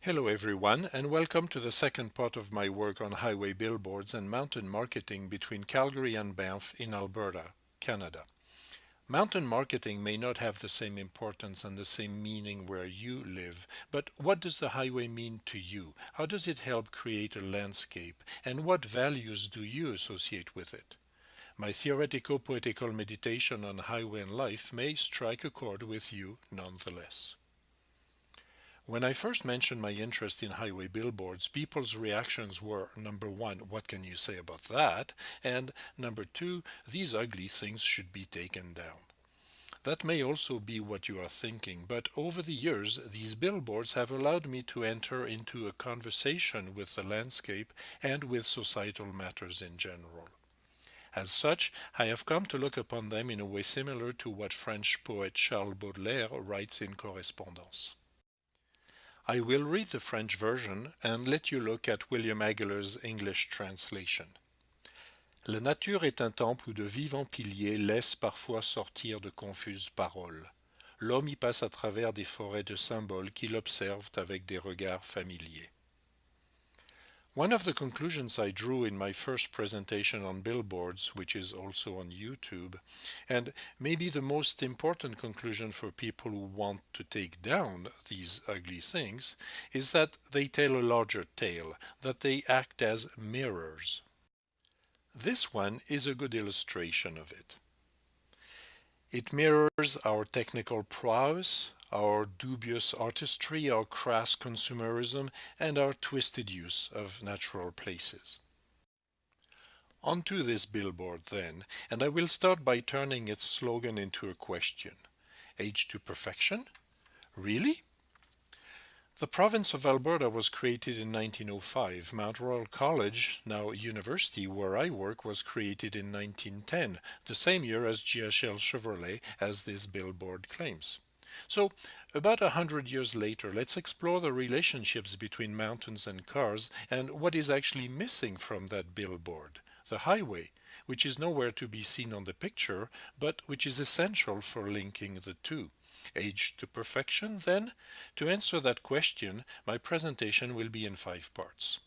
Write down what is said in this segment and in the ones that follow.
Hello everyone, and welcome to the second part of my work on highway billboards and mountain marketing between Calgary and Banff in Alberta, Canada. Mountain marketing may not have the same importance and the same meaning where you live, but what does the highway mean to you? How does it help create a landscape, and what values do you associate with it? My theoretico-poetical meditation on highway and life may strike a chord with you nonetheless. When I first mentioned my interest in highway billboards, people's reactions were number one, what can you say about that? And number two, these ugly things should be taken down. That may also be what you are thinking, but over the years, these billboards have allowed me to enter into a conversation with the landscape and with societal matters in general. As such, I have come to look upon them in a way similar to what French poet Charles Baudelaire writes in Correspondance. I will read the French version and let you look at William Aguilar's English translation. La nature est un temple où de vivants piliers laissent parfois sortir de confuses paroles. L'homme y passe à travers des forêts de symboles qu'il observe avec des regards familiers. One of the conclusions I drew in my first presentation on billboards, which is also on YouTube, and maybe the most important conclusion for people who want to take down these ugly things, is that they tell a larger tale, that they act as mirrors. This one is a good illustration of it. It mirrors our technical prowess, our dubious artistry, our crass consumerism, and our twisted use of natural places. Onto this billboard then, and I will start by turning its slogan into a question. Age to perfection? Really? The province of Alberta was created in 1905. Mount Royal College, now university where I work, was created in 1910, the same year as GHL Chevrolet, as this billboard claims. So, about 100 years later, let's explore the relationships between mountains and cars and what is actually missing from that billboard, the highway, which is nowhere to be seen on the picture, but which is essential for linking the two. Age to perfection, then? To answer that question, my presentation will be in 5 parts.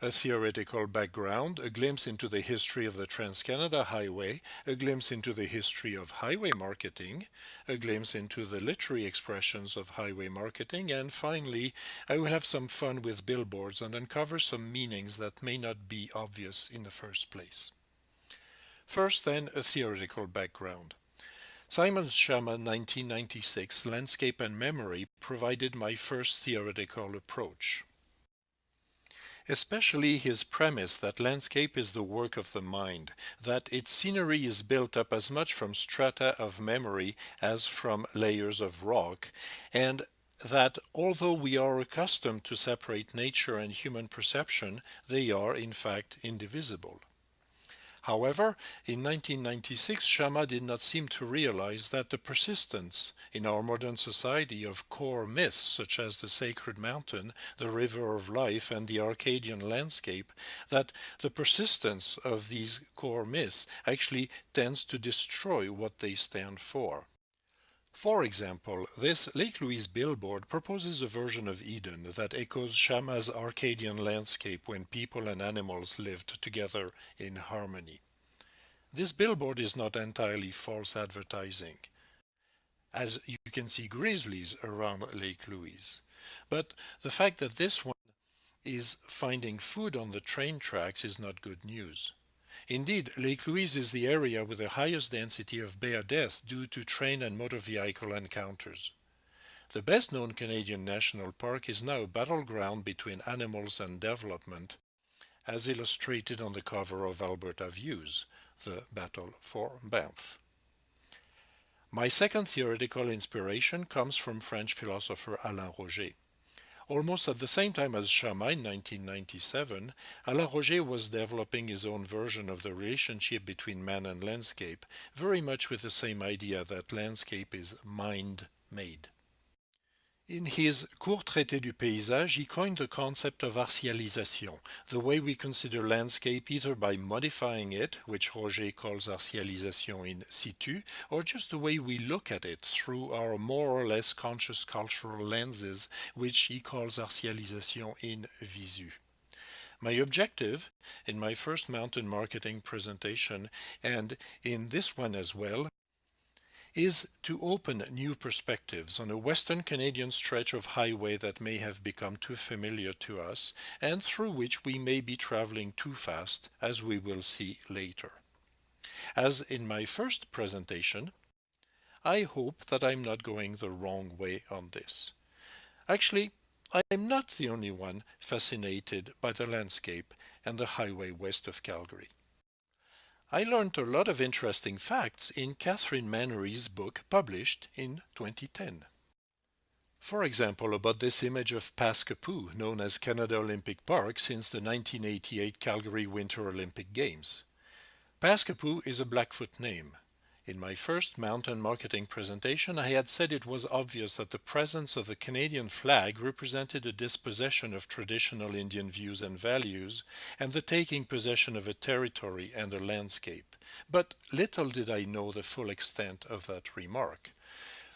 A theoretical background, a glimpse into the history of the Trans-Canada Highway, a glimpse into the history of highway marketing, a glimpse into the literary expressions of highway marketing, and finally, I will have some fun with billboards and uncover some meanings that may not be obvious in the first place. First, then, a theoretical background. Simon Schama's 1996 Landscape and Memory provided my first theoretical approach. Especially his premise that landscape is the work of the mind, that its scenery is built up as much from strata of memory as from layers of rock, and that although we are accustomed to separate nature and human perception, they are in fact indivisible. However, in 1996, Schama did not seem to realize that the persistence in our modern society of core myths such as the sacred mountain, the river of life, and the Arcadian landscape, that the persistence of these core myths actually tends to destroy what they stand for. For example, this Lake Louise billboard proposes a version of Eden that echoes Schama's Arcadian landscape when people and animals lived together in harmony. This billboard is not entirely false advertising, as you can see grizzlies around Lake Louise. But the fact that this one is finding food on the train tracks is not good news. Indeed, Lake Louise is the area with the highest density of bear death due to train and motor vehicle encounters. The best-known Canadian national park is now a battleground between animals and development, as illustrated on the cover of Alberta Views, the battle for Banff. My second theoretical inspiration comes from French philosopher Alain Roger. Almost at the same time as Schama in 1997, Alain Roger was developing his own version of the relationship between man and landscape, very much with the same idea that landscape is mind-made. In his Court traité du paysage, he coined the concept of artialisation, the way we consider landscape either by modifying it, which Roger calls artialisation in situ, or just the way we look at it through our more or less conscious cultural lenses, which he calls artialisation in visu. My objective in my first mountain marketing presentation, and in this one as well, is to open new perspectives on a Western Canadian stretch of highway that may have become too familiar to us and through which we may be traveling too fast, as we will see later. As in my first presentation, I hope that I'm not going the wrong way on this. Actually, I am not the only one fascinated by the landscape and the highway west of Calgary. I learned a lot of interesting facts in Catherine Mannery's book published in 2010. For example, about this image of Pascapoo, known as Canada Olympic Park since the 1988 Calgary Winter Olympic Games. Pascapoo is a Blackfoot name. In my first mountain marketing presentation, I had said it was obvious that the presence of the Canadian flag represented a dispossession of traditional Indian views and values, and the taking possession of a territory and a landscape. But little did I know the full extent of that remark.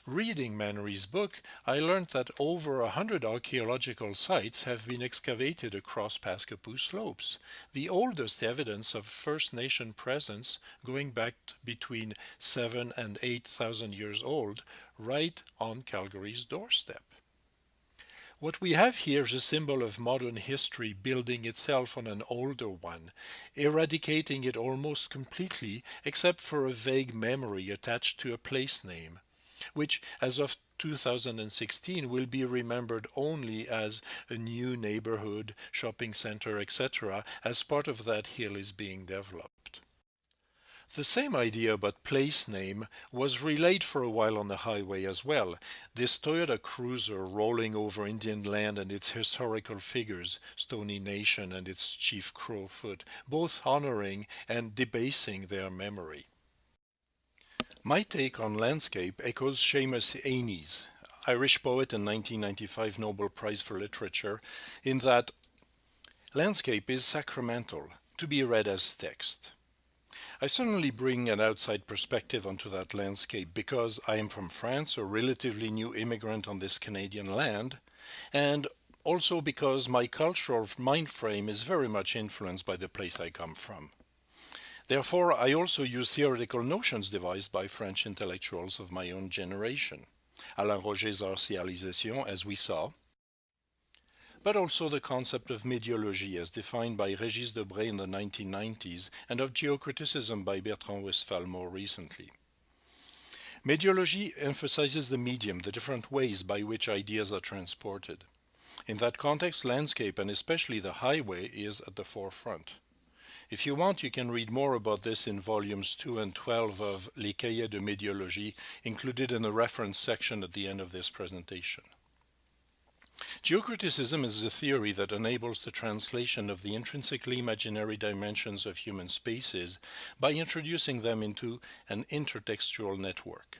Reading Mannery's book, I learned that over 100 archaeological sites have been excavated across Pascapoo slopes, the oldest evidence of First Nation presence going back between 7 and 8,000 years old, right on Calgary's doorstep. What we have here is a symbol of modern history building itself on an older one, eradicating it almost completely except for a vague memory attached to a place name, which as of 2016 will be remembered only as a new neighborhood, shopping center, etc., as part of that hill is being developed. The same idea about place name was relayed for a while on the highway as well. This Toyota Cruiser rolling over Indian land and its historical figures, Stoney Nation and its chief Crowfoot, both honoring and debasing their memory. My take on landscape echoes Seamus Heaney's, Irish poet and 1995 Nobel Prize for Literature, in that landscape is sacramental, to be read as text. I certainly bring an outside perspective onto that landscape because I am from France, a relatively new immigrant on this Canadian land, and also because my cultural mind frame is very much influenced by the place I come from. Therefore, I also use theoretical notions devised by French intellectuals of my own generation, Alain Roger's artialisation, as we saw, but also the concept of médiologie as defined by Régis Debray in the 1990s and of geocriticism by Bertrand Westphal more recently. Médiologie emphasizes the medium, the different ways by which ideas are transported. In that context, landscape, and especially the highway, is at the forefront. If you want, you can read more about this in volumes 2 and 12 of Les Cahiers de Médiologie, included in the reference section at the end of this presentation. Geocriticism is a theory that enables the translation of the intrinsically imaginary dimensions of human spaces by introducing them into an intertextual network.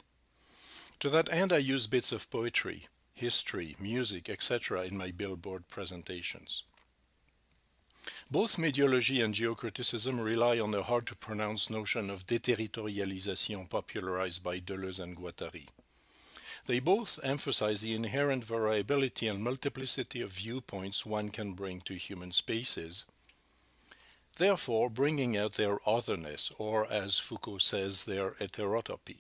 To that end, I use bits of poetry, history, music, etc. in my billboard presentations. Both médiologie and geocriticism rely on the hard-to-pronounce notion of déterritorialisation popularized by Deleuze and Guattari. They both emphasize the inherent variability and multiplicity of viewpoints one can bring to human spaces, therefore bringing out their otherness, or as Foucault says, their heterotopy.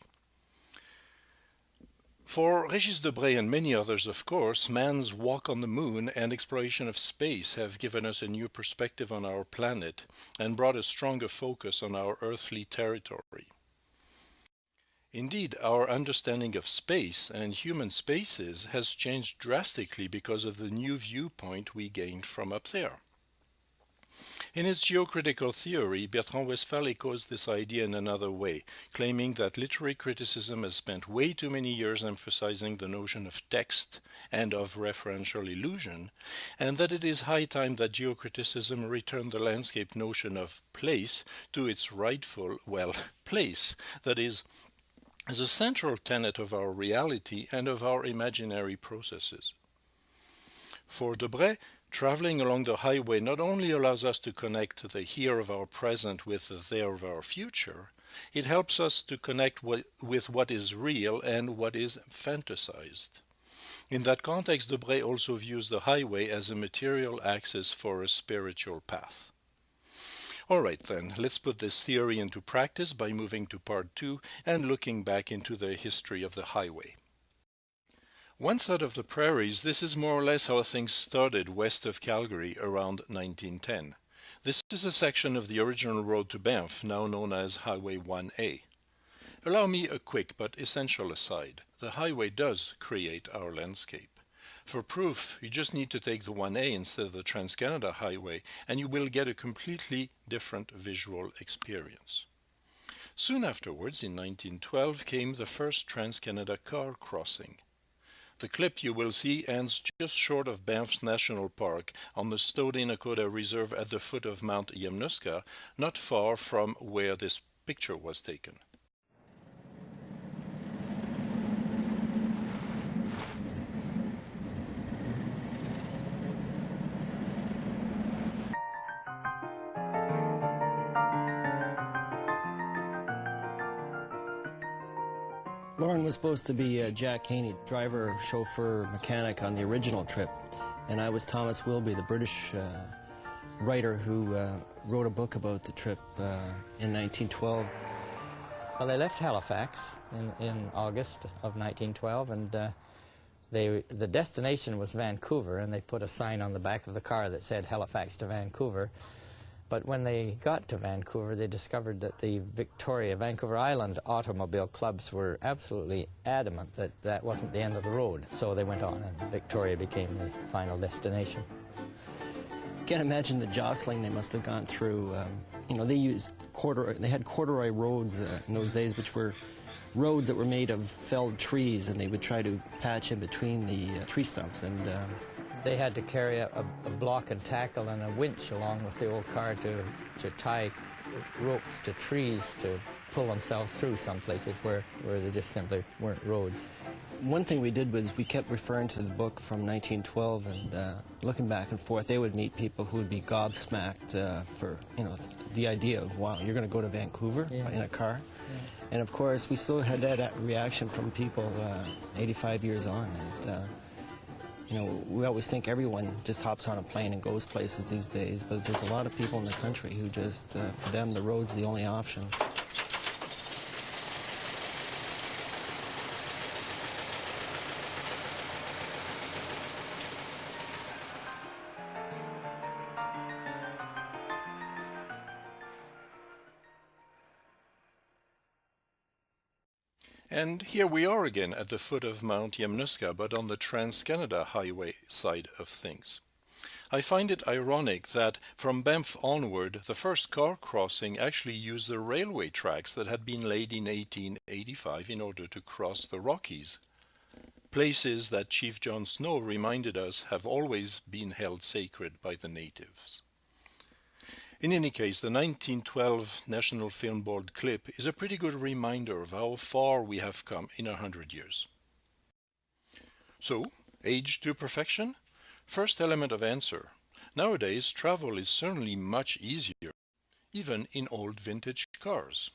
For Régis Debray and many others, of course, man's walk on the moon and exploration of space have given us a new perspective on our planet and brought a stronger focus on our earthly territory. Indeed, our understanding of space and human spaces has changed drastically because of the new viewpoint we gained from up there. In his geocritical theory, Bertrand Westphal echoes this idea in another way, claiming that literary criticism has spent way too many years emphasizing the notion of text and of referential illusion, and that it is high time that geocriticism return the landscape notion of place to its rightful, place, that is, as a central tenet of our reality and of our imaginary processes. For Debray, traveling along the highway not only allows us to connect the here of our present with the there of our future, it helps us to connect with what is real and what is fantasized. In that context, Debray also views the highway as a material axis for a spiritual path. All right then, let's put this theory into practice by moving to part 2 and looking back into the history of the highway. Once out of the prairies, this is more or less how things started west of Calgary around 1910. This is a section of the original road to Banff, now known as Highway 1A. Allow me a quick but essential aside. The highway does create our landscape. For proof, you just need to take the 1A instead of the Trans-Canada Highway, and you will get a completely different visual experience. Soon afterwards, in 1912, came the first Trans-Canada car crossing. The clip you will see ends just short of Banff's National Park on the Stodinakoda Reserve at the foot of Mount Yamnuska, not far from where this picture was taken. Lauren was supposed to be Jack Haney, driver, chauffeur, mechanic on the original trip. And I was Thomas Wilby, the British writer who wrote a book about the trip in 1912. Well, they left Halifax in August of 1912, and the destination was Vancouver, and they put a sign on the back of the car that said Halifax to Vancouver. But when they got to Vancouver, they discovered that the Vancouver Island automobile clubs were absolutely adamant that that wasn't the end of the road. So they went on, and Victoria became the final destination. You can't imagine the jostling they must have gone through. You know, they had corduroy roads in those days, which were roads that were made of felled trees, and they would try to patch in between the tree stumps. And they had to carry a block and tackle and a winch along with the old car to tie ropes to trees to pull themselves through some places where they just simply weren't roads. One thing we did was we kept referring to the book from 1912 and looking back and forth. They would meet people who would be gobsmacked for, you know, the idea of, wow, you're going to go to Vancouver in a car? Yeah. And of course, we still had that reaction from people 85 years on. And, you know, we always think everyone just hops on a plane and goes places these days, but there's a lot of people in the country who just, for them, the road's the only option. And here we are again at the foot of Mount Yamnuska, but on the Trans-Canada Highway side of things. I find it ironic that from Banff onward, the first car crossing actually used the railway tracks that had been laid in 1885 in order to cross the Rockies. Places that Chief John Snow reminded us have always been held sacred by the natives. In any case, the 1912 National Film Board clip is a pretty good reminder of how far we have come in 100 years. So, age to perfection? First element of answer. Nowadays, travel is certainly much easier, even in old vintage cars.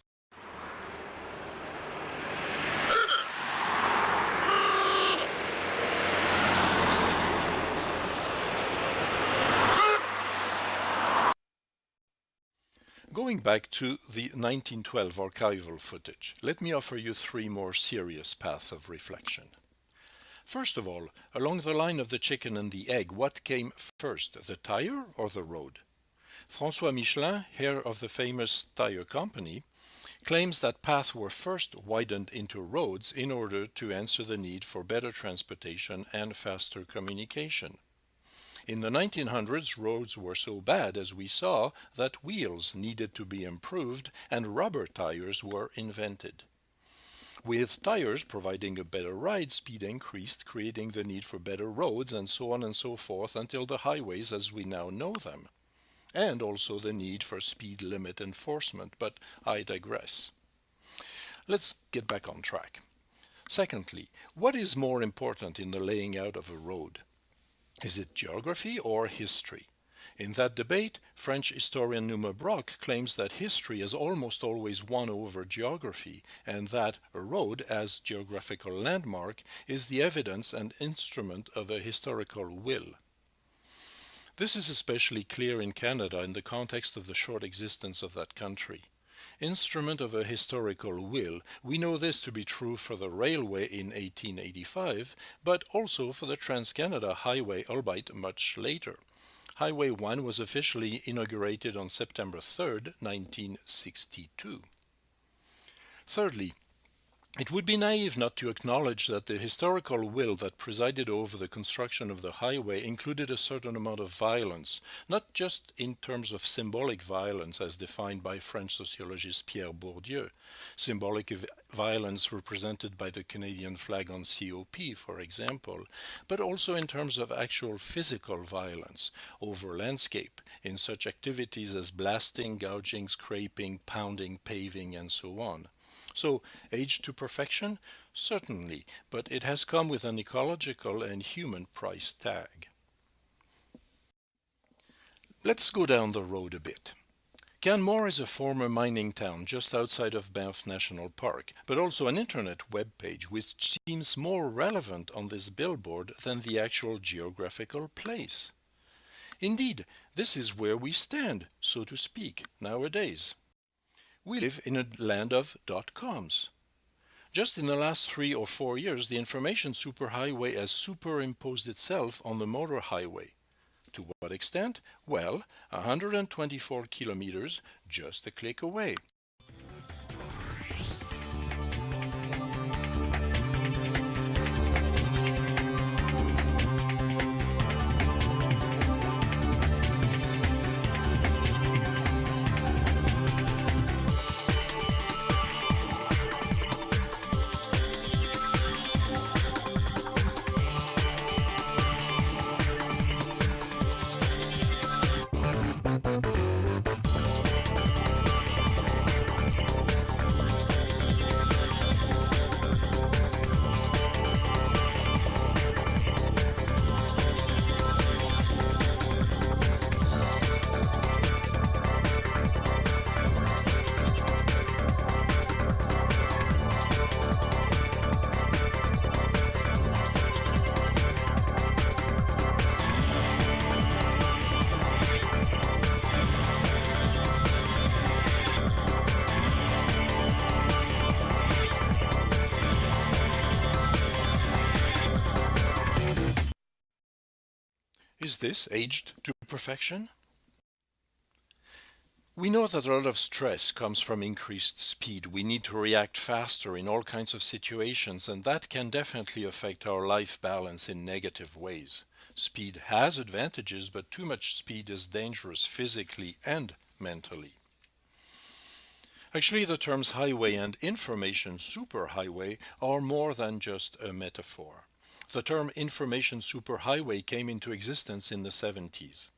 Going back to the 1912 archival footage, let me offer you 3 more serious paths of reflection. First of all, along the line of the chicken and the egg, what came first, the tire or the road? François Michelin, heir of the famous tire company, claims that paths were first widened into roads in order to answer the need for better transportation and faster communication. In the 1900s, roads were so bad, as we saw, that wheels needed to be improved and rubber tires were invented. With tires providing a better ride, speed increased, creating the need for better roads and so on and so forth until the highways as we now know them. And also the need for speed limit enforcement, but I digress. Let's get back on track. Secondly, what is more important in the laying out of a road? Is it geography or history? In that debate, French historian Numa Brock claims that history has almost always won over geography, and that a road, as geographical landmark, is the evidence and instrument of a historical will. This is especially clear in Canada in the context of the short existence of that country. Instrument of a historical will, we know this to be true for the railway in 1885, but also for the Trans-Canada Highway, albeit much later. Highway 1 was officially inaugurated on September 3, 1962. Thirdly, it would be naive not to acknowledge that the historical will that presided over the construction of the highway included a certain amount of violence, not just in terms of symbolic violence as defined by French sociologist Pierre Bourdieu, symbolic violence represented by the Canadian flag on COP, for example, but also in terms of actual physical violence over landscape in such activities as blasting, gouging, scraping, pounding, paving, and so on. So, age to perfection? Certainly, but it has come with an ecological and human price tag. Let's go down the road a bit. Canmore is a former mining town just outside of Banff National Park, but also an internet web page which seems more relevant on this billboard than the actual geographical place. Indeed, this is where we stand, so to speak, nowadays. We live in a land of .coms. Just in the last 3 or 4 years, the information superhighway has superimposed itself on the motor highway. To what extent? Well, 124 kilometers, just a click away. Is this aged to perfection? We know that a lot of stress comes from increased speed. We need to react faster in all kinds of situations, and that can definitely affect our life balance in negative ways. Speed has advantages, but too much speed is dangerous physically and mentally. Actually, the terms highway and information superhighway are more than just a metaphor. The term information superhighway came into existence in the 70s.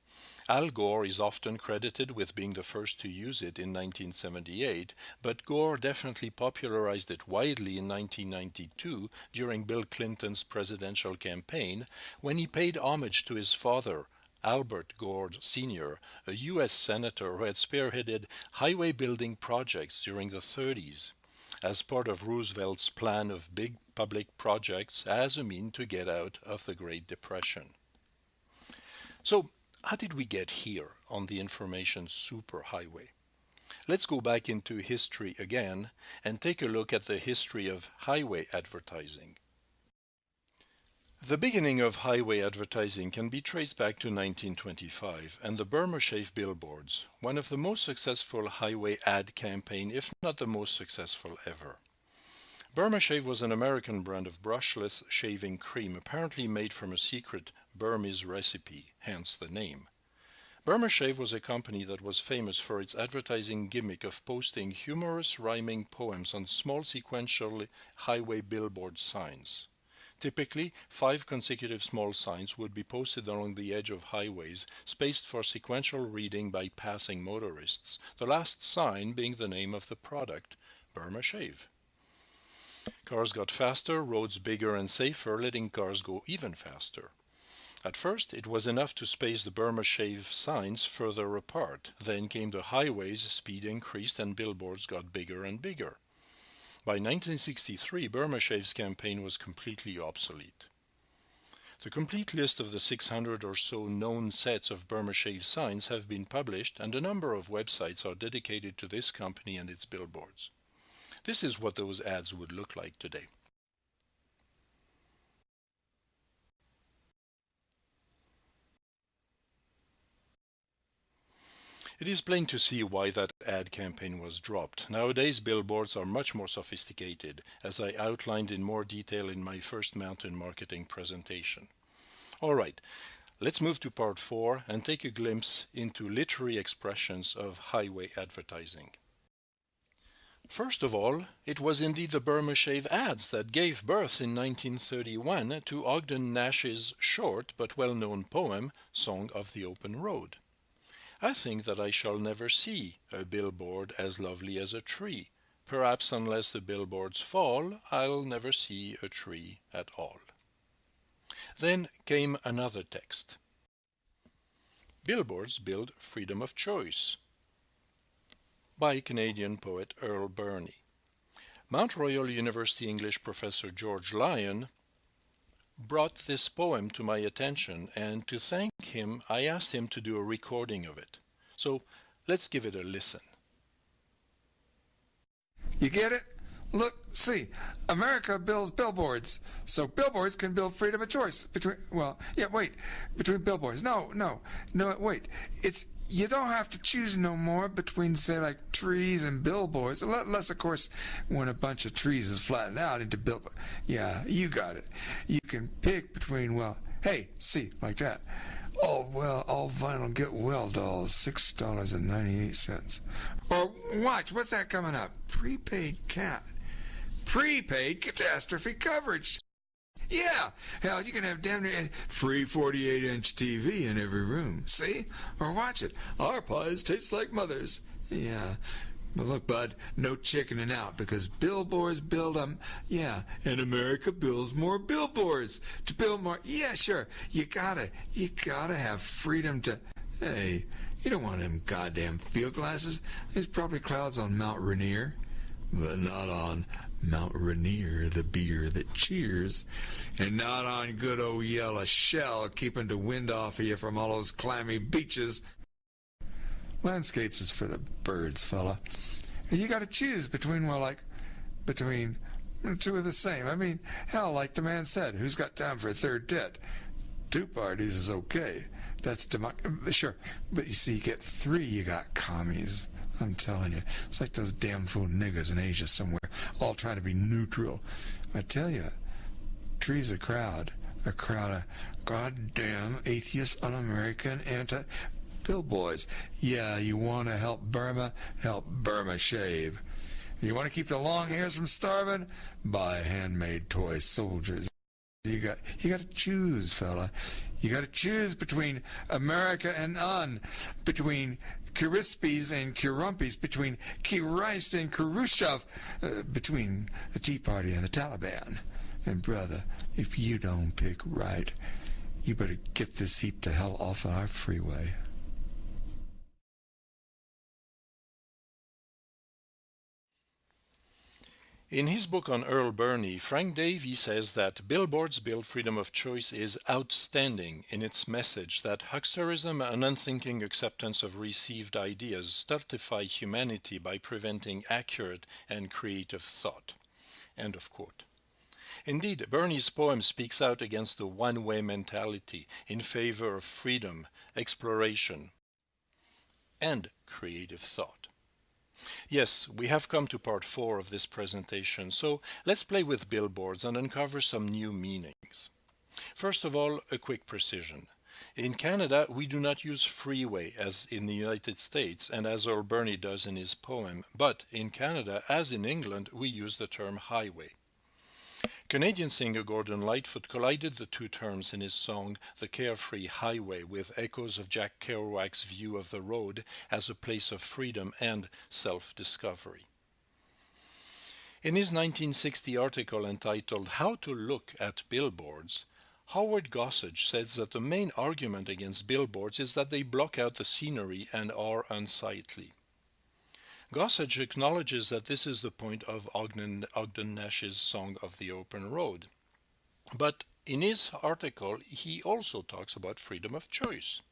Al Gore is often credited with being the first to use it in 1978, but Gore definitely popularized it widely in 1992 during Bill Clinton's presidential campaign when he paid homage to his father, Albert Gore Sr., a U.S. senator who had spearheaded highway building projects during the 30s as part of Roosevelt's plan of big public projects as a means to get out of the Great Depression. So, how did we get here on the information superhighway? Let's go back into history again and take a look at the history of highway advertising. The beginning of highway advertising can be traced back to 1925 and the Burma-Shave billboards, one of the most successful highway ad campaign, if not the most successful ever. Burma Shave was an American brand of brushless shaving cream apparently made from a secret Burmese recipe, hence the name. Burma Shave was a company that was famous for its advertising gimmick of posting humorous rhyming poems on small sequential highway billboard signs. Typically, 5 consecutive small signs would be posted along the edge of highways, spaced for sequential reading by passing motorists, the last sign being the name of the product, Burma Shave. Cars got faster, roads bigger and safer, letting cars go even faster. At first, it was enough to space the Burma Shave signs further apart. Then came the highways, speed increased, and billboards got bigger and bigger. By 1963, Burma Shave's campaign was completely obsolete. The complete list of the 600 or so known sets of Burma Shave signs have been published, and a number of websites are dedicated to this company and its billboards. This is what those ads would look like today. It is plain to see why that ad campaign was dropped. Nowadays, billboards are much more sophisticated, as I outlined in more detail in my first mountain marketing presentation. Alright, let's move to part 4 and take a glimpse into literary expressions of highway advertising. First of all, it was indeed the Burma Shave ads that gave birth in 1931 to Ogden Nash's short but well-known poem, Song of the Open Road. I think that I shall never see a billboard as lovely as a tree. Perhaps unless the billboards fall, I'll never see a tree at all. Then came another text. Billboards build freedom of choice, by Canadian poet Earl Burney. Mount Royal University English professor George Lyon brought this poem to my attention, and to thank him, I asked him to do a recording of it. So let's give it a listen. You get it? Look, see, America builds billboards, so billboards can build freedom of choice between billboards. No, wait. You don't have to choose no more between, say, like trees and billboards, unless, of course, when a bunch of trees is flattened out into billboards. Yeah, you got it. You can pick between, like that. Oh, well, all vinyl get well dolls, $6.98. Or watch, what's that coming up? Prepaid catastrophe coverage. Yeah, hell, you can have damn near free 48-inch TV in every room. See? Or watch it. Our pies taste like mother's. Yeah. But look, bud, no chickening out, because billboards build them. Yeah, and America builds more billboards. To build more, yeah, sure. You gotta have freedom to, hey, you don't want them goddamn field glasses. There's probably clouds on Mount Rainier, but not on Mount Rainier, the beer that cheers, and not on good old yellow shell, keeping the wind off of you from all those clammy beaches. Landscapes is for the birds, fella. You got to choose between two of the same. I mean, hell, like the man said, who's got time for a third tit? 2 parties is okay. That's sure, but you see, you get 3, you got commies. I'm telling you, it's like those damn fool niggers in Asia somewhere, all trying to be neutral. I tell you, trees a crowd of goddamn atheist, un-American, anti-billboards. Yeah, you want to help Burma Shave. You want to keep the long hairs from starving? Buy handmade toy soldiers. You got to choose, fella. You got to choose between America and between Kirispis and Kurumpies, between Kirist and Khrushchev, between the Tea Party and the Taliban. And brother, if you don't pick right, you better get this heap to hell off our freeway. In his book on Earl Burney, Frank Davey says that Billboards Build Freedom of Choice is outstanding in its message that hucksterism and unthinking acceptance of received ideas stultify humanity by preventing accurate and creative thought. End of quote. Indeed, Burney's poem speaks out against the one-way mentality in favor of freedom, exploration, and creative thought. Yes, we have come to part 4 of this presentation, so let's play with billboards and uncover some new meanings. First of all, a quick precision. In Canada, we do not use freeway as in the United States and as Earl Burney does in his poem, but in Canada, as in England, we use the term highway. Canadian singer Gordon Lightfoot collided the two terms in his song The Carefree Highway with echoes of Jack Kerouac's view of the road as a place of freedom and self-discovery. In his 1960 article entitled How to Look at Billboards, Howard Gossage says that the main argument against billboards is that they block out the scenery and are unsightly. Gossage acknowledges that this is the point of Ogden Nash's Song of the Open Road. But in his article, he also talks about freedom of choice.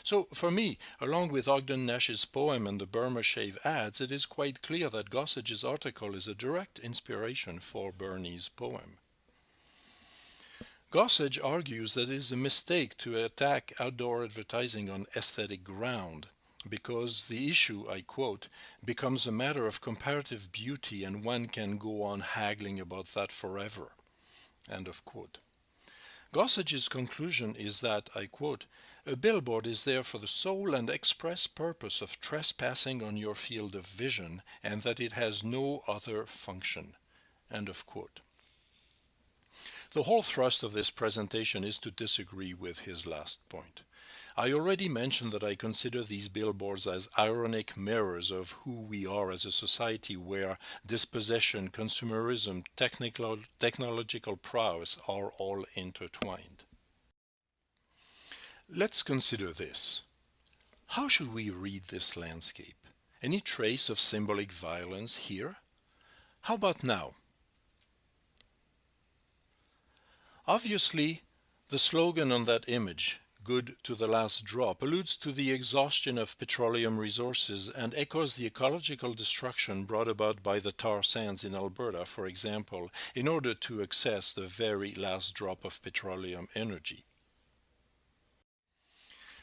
So for me, along with Ogden Nash's poem and the Burma Shave ads, it is quite clear that Gossage's article is a direct inspiration for Bernie's poem. Gossage argues that it is a mistake to attack outdoor advertising on aesthetic ground, because the issue, I quote, becomes a matter of comparative beauty and one can go on haggling about that forever. End of quote. Gossage's conclusion is that, I quote, a billboard is there for the sole and express purpose of trespassing on your field of vision and that it has no other function. End of quote. The whole thrust of this presentation is to disagree with his last point. I already mentioned that I consider these billboards as ironic mirrors of who we are as a society where dispossession, consumerism, technological prowess are all intertwined. Let's consider this. How should we read this landscape? Any trace of symbolic violence here? How about now? Obviously, the slogan on that image, "Good to the last drop," alludes to the exhaustion of petroleum resources and echoes the ecological destruction brought about by the tar sands in Alberta, for example, in order to access the very last drop of petroleum energy.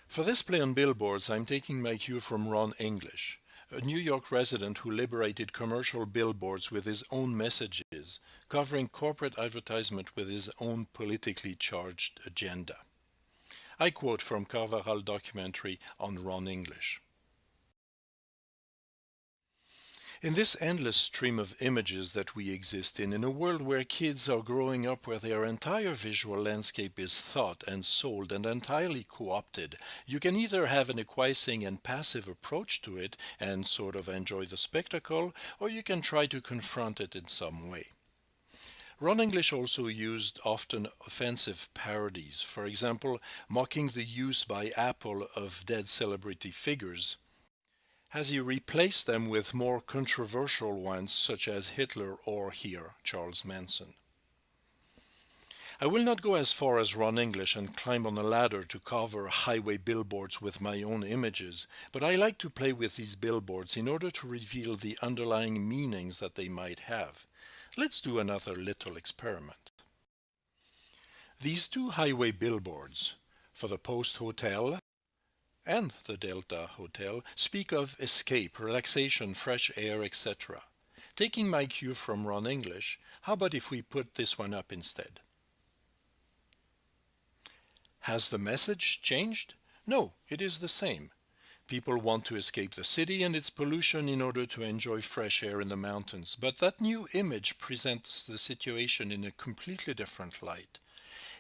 For this play on billboards, I'm taking my cue from Ron English, a New York resident who liberated commercial billboards with his own messages, covering corporate advertisement with his own politically charged agenda. I quote from Carvajal documentary on Ron English. In this endless stream of images that we exist in a world where kids are growing up where their entire visual landscape is thought and sold and entirely co-opted, you can either have an acquiescing and passive approach to it and sort of enjoy the spectacle, or you can try to confront it in some way. Ron English also used often offensive parodies, for example, mocking the use by Apple of dead celebrity figures, as he replaced them with more controversial ones such as Hitler or here, Charles Manson. I will not go as far as Ron English and climb on a ladder to cover highway billboards with my own images, but I like to play with these billboards in order to reveal the underlying meanings that they might have. Let's do another little experiment. These two highway billboards, for the Post Hotel and the Delta Hotel, speak of escape, relaxation, fresh air, etc. Taking my cue from Ron English, how about if we put this one up instead? Has the message changed? No, it is the same. People want to escape the city and its pollution in order to enjoy fresh air in the mountains, but that new image presents the situation in a completely different light,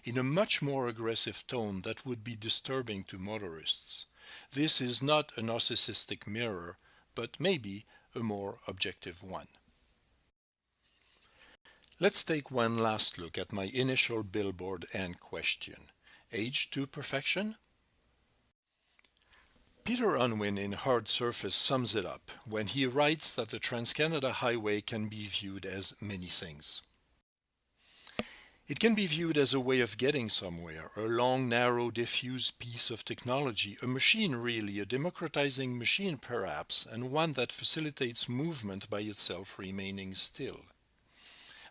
in a much more aggressive tone that would be disturbing to motorists. This is not a narcissistic mirror, but maybe a more objective one. Let's take one last look at my initial billboard and question. Age to perfection? Peter Unwin in Hard Surface sums it up when he writes that the Trans-Canada Highway can be viewed as many things. It can be viewed as a way of getting somewhere, a long, narrow, diffuse piece of technology, a machine really, a democratizing machine perhaps, and one that facilitates movement by itself remaining still.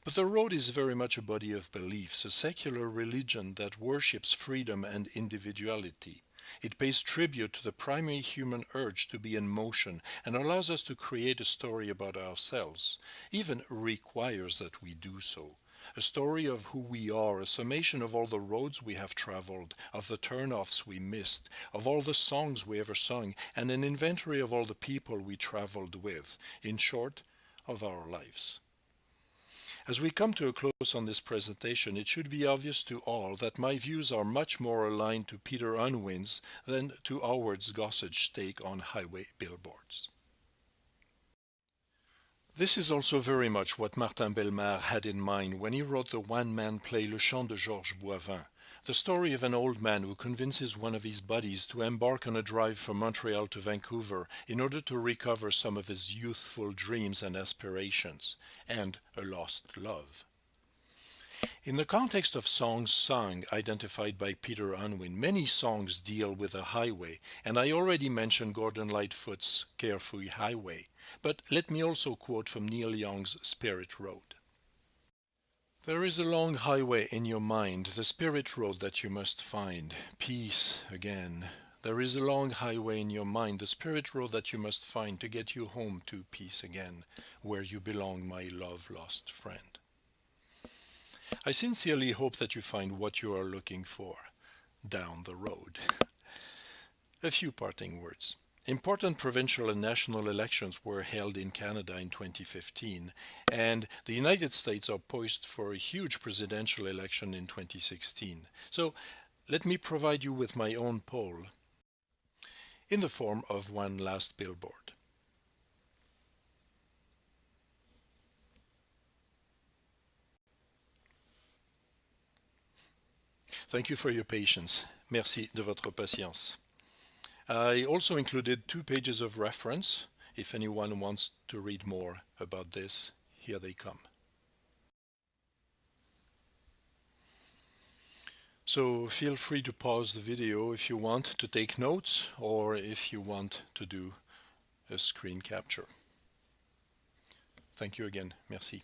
But the road is very much a body of beliefs, a secular religion that worships freedom and individuality. It pays tribute to the primary human urge to be in motion and allows us to create a story about ourselves, even requires that we do so. A story of who we are, a summation of all the roads we have traveled, of the turnoffs we missed, of all the songs we ever sung, and an inventory of all the people we traveled with, in short, of our lives. As we come to a close on this presentation, it should be obvious to all that my views are much more aligned to Peter Unwin's than to Howard Gossage's take on highway billboards. This is also very much what Martin Bellemare had in mind when he wrote the one-man play Le Chant de Georges Boivin, the story of an old man who convinces one of his buddies to embark on a drive from Montreal to Vancouver in order to recover some of his youthful dreams and aspirations, and a lost love. In the context of songs sung identified by Peter Unwin, many songs deal with a highway, and I already mentioned Gordon Lightfoot's Carefree Highway, but let me also quote from Neil Young's Spirit Road. There is a long highway in your mind, the spirit road that you must find. Peace again. There is a long highway in your mind, the spirit road that you must find to get you home to peace again, where you belong, my love-lost friend. I sincerely hope that you find what you are looking for down the road. A few parting words. Important provincial and national elections were held in Canada in 2015, and the United States are poised for a huge presidential election in 2016. So let me provide you with my own poll in the form of one last billboard. Thank you for your patience. Merci de votre patience. I also included 2 pages of reference. If anyone wants to read more about this, here they come. So feel free to pause the video if you want to take notes or if you want to do a screen capture. Thank you again. Merci.